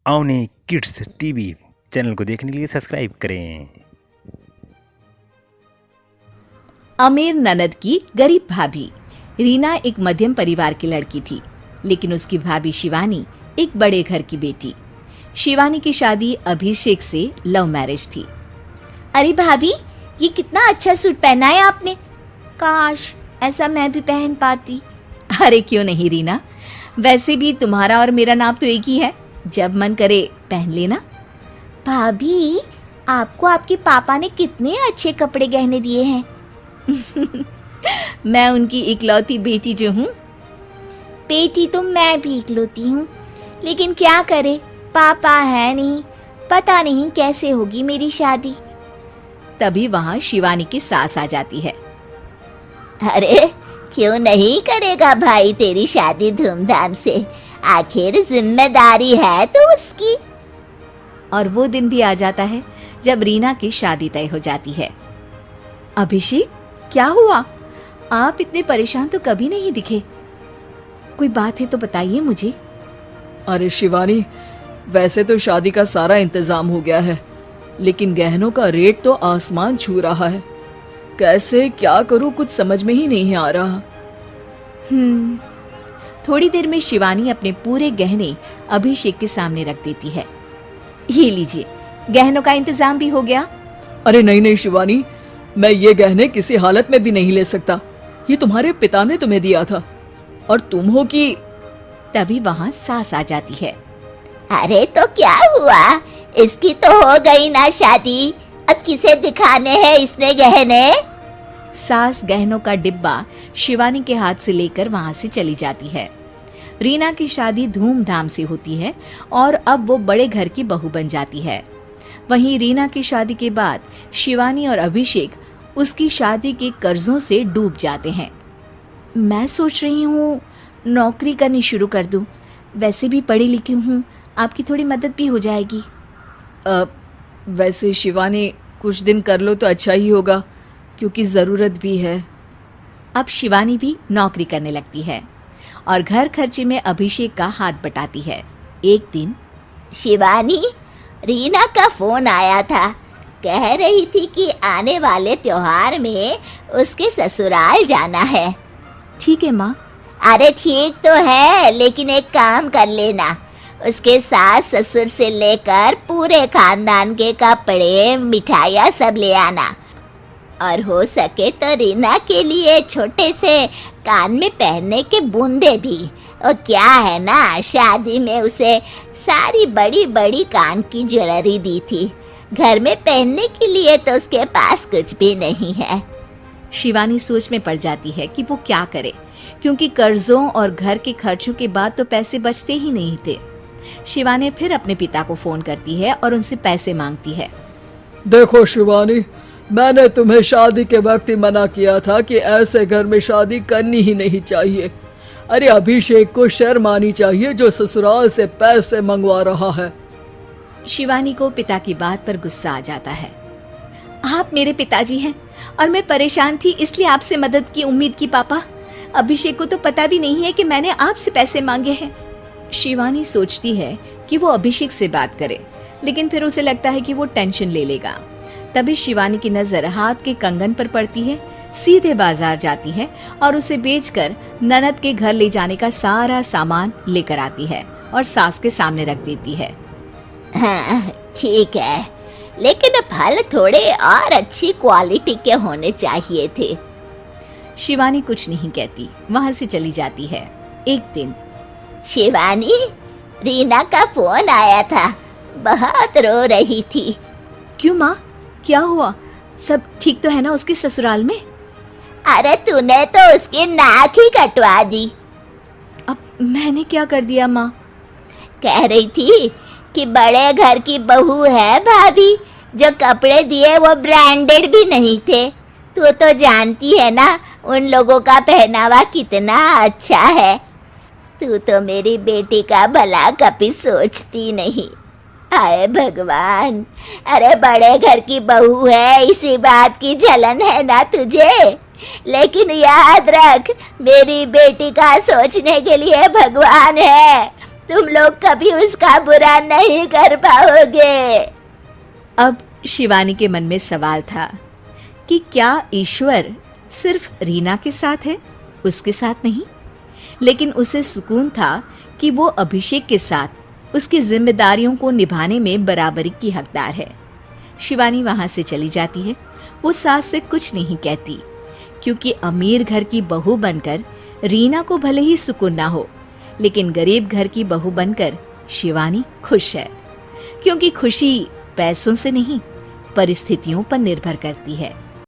Avani kids TV channel को देखने के लिए सब्सक्राइब करें। अमीर ननद की गरीब भाभी। रीना एक मध्यम परिवार की लड़की थी, लेकिन उसकी भाभी शिवानी एक बड़े घर की बेटी। शिवानी की शादी अभिषेक से लव मैरिज थी। अरे भाभी, ये कितना अच्छा सूट पहना है आपने। काश ऐसा मैं भी पहन पाती। अरे क्यों नहीं रीना, वैसे भी तुम्हारा और मेरा नाम तो एक ही है, जब मन करे पहन लेना। भाभी, आपको आपके पापा ने कितने अच्छे कपड़े गहने दिए हैं। मैं उनकी इकलौती बेटी जो हूँ। बेटी तो मैं भी इकलौती हूँ, लेकिन क्या करे, पापा है नहीं। पता नहीं कैसे होगी मेरी शादी। तभी वहाँ शिवानी की सास आ जाती है। अरे क्यों नहीं करेगा भाई तेरी शादी धूमधाम से, आखिर जिम्मेदारी है तो उसकी। और वो दिन भी आ जाता है जब रीना की शादी तय हो जाती है। अभिषेक, क्या हुआ? आप इतने परेशान तो कभी नहीं दिखे। कोई बात है तो बताइए मुझे। अरे शिवानी, वैसे तो शादी का सारा इंतजाम हो गया है, लेकिन गहनों का रेट तो आसमान छू रहा है। कैसे क्या करूं, कुछ समझ में ही नहीं आ रहा। थोड़ी देर में शिवानी अपने पूरे गहने अभिषेक के सामने रख देती है। ये लीजिए, गहनों का इंतजाम भी हो गया। अरे नहीं नहीं शिवानी, मैं ये गहने किसी हालत में भी नहीं ले सकता। ये तुम्हारे पिता ने तुम्हें दिया था, और तुम हो कि। तभी वहाँ सास आ जाती है। अरे तो क्या हुआ, इसकी तो हो गई ना शादी, अब किसे दिखाने हैं इसने गहने। सास गहनों का डिब्बा शिवानी के हाथ से लेकर वहां से चली जाती है। रीना की शादी धूमधाम से होती है और अब वो बड़े घर की बहू बन जाती है। वहीं रीना की शादी के बाद शिवानी और अभिषेक उसकी शादी के कर्जों से डूब जाते हैं। मैं सोच रही हूँ नौकरी करनी शुरू कर दूँ, वैसे भी पढ़ी लिखी हूँ, आपकी थोड़ी मदद भी हो जाएगी। वैसे शिवानी, कुछ दिन कर लो तो अच्छा ही होगा, क्योंकि ज़रूरत भी है। अब शिवानी भी नौकरी करने लगती है और घर खर्चे में अभिषेक का हाथ बटाती है। एक दिन शिवानी, रीना का फोन आया था, कह रही थी कि आने वाले त्योहार में उसके ससुराल जाना है। ठीक है माँ। अरे ठीक तो है, लेकिन एक काम कर लेना, उसके सास ससुर से लेकर पूरे खानदान के कपड़े मिठाइयाँ सब ले आना, और हो सके तो रीना के लिए छोटे से कान में पहनने के बूंदे भी। और क्या है ना, शादी में उसे सारी बड़ी बड़ी कान की ज्वेलरी दी थी, घर में पहनने के लिए तो उसके पास कुछ भी नहीं है। शिवानी सोच में पड़ जाती है कि वो क्या करे, क्योंकि कर्जों और घर के खर्चों के बाद तो पैसे बचते ही नहीं थे। शिवानी फिर अपने पिता को फोन करती है और उनसे पैसे मांगती है। देखो शिवानी, मैंने तुम्हें शादी के वक्त ही मना किया था कि ऐसे घर में शादी करनी ही नहीं चाहिए। अरे अभिषेक को शर्म आनी चाहिए जो ससुराल से पैसे मंगवा रहा है। शिवानी को पिता की बात पर गुस्सा आ जाता है। आप मेरे पिताजी हैं और मैं परेशान थी, इसलिए आपसे मदद की उम्मीद की पापा। अभिषेक को तो पता भी नहीं है कि मैंने आपसे पैसे मांगे हैं। शिवानी सोचती है कि वो अभिषेक से बात करे, लेकिन फिर उसे लगता है कि वो टेंशन ले लेगा। तभी शिवानी की नजर हाथ के कंगन पर पड़ती है। सीधे बाजार जाती है और उसे बेचकर ननद के घर ले जाने का सारा सामान लेकर आती है और सास के सामने रख देती है। हाँ ठीक है, लेकिन फल थोड़े और अच्छी क्वालिटी के होने चाहिए थे। शिवानी कुछ नहीं कहती, वहां से चली जाती है। एक दिन शिवानी, रीना का फोन आया था, बहुत रो रही थी। क्यों माँ, क्या हुआ? सब ठीक तो है ना उसके ससुराल में? अरे तूने तो उसकी नाक ही कटवा दी। अब मैंने क्या कर दिया माँ? कह रही थी कि बड़े घर की बहू है भाभी, जो कपड़े दिए वो ब्रांडेड भी नहीं थे। तू तो जानती है ना उन लोगों का पहनावा कितना अच्छा है। तू तो मेरी बेटी का भला कभी सोचती नहीं। हाय भगवान, अरे बड़े घर की बहू है, इसी बात की जलन है ना तुझे, लेकिन याद रख, मेरी बेटी का सोचने के लिए भगवान है। तुम लोग कभी उसका बुरा नहीं कर पाओगे। अब शिवानी के मन में सवाल था कि क्या ईश्वर सिर्फ रीना के साथ है, उसके साथ नहीं। लेकिन उसे सुकून था कि वो अभिषेक के साथ उसकी जिम्मेदारियों को निभाने में बराबरी की हकदार है। शिवानी वहां से चली जाती है। वो सास से कुछ नहीं कहती, क्योंकि अमीर घर की बहू बनकर रीना को भले ही सुकून ना हो, लेकिन गरीब घर की बहू बनकर शिवानी खुश है, क्योंकि खुशी पैसों से नहीं परिस्थितियों पर निर्भर करती है।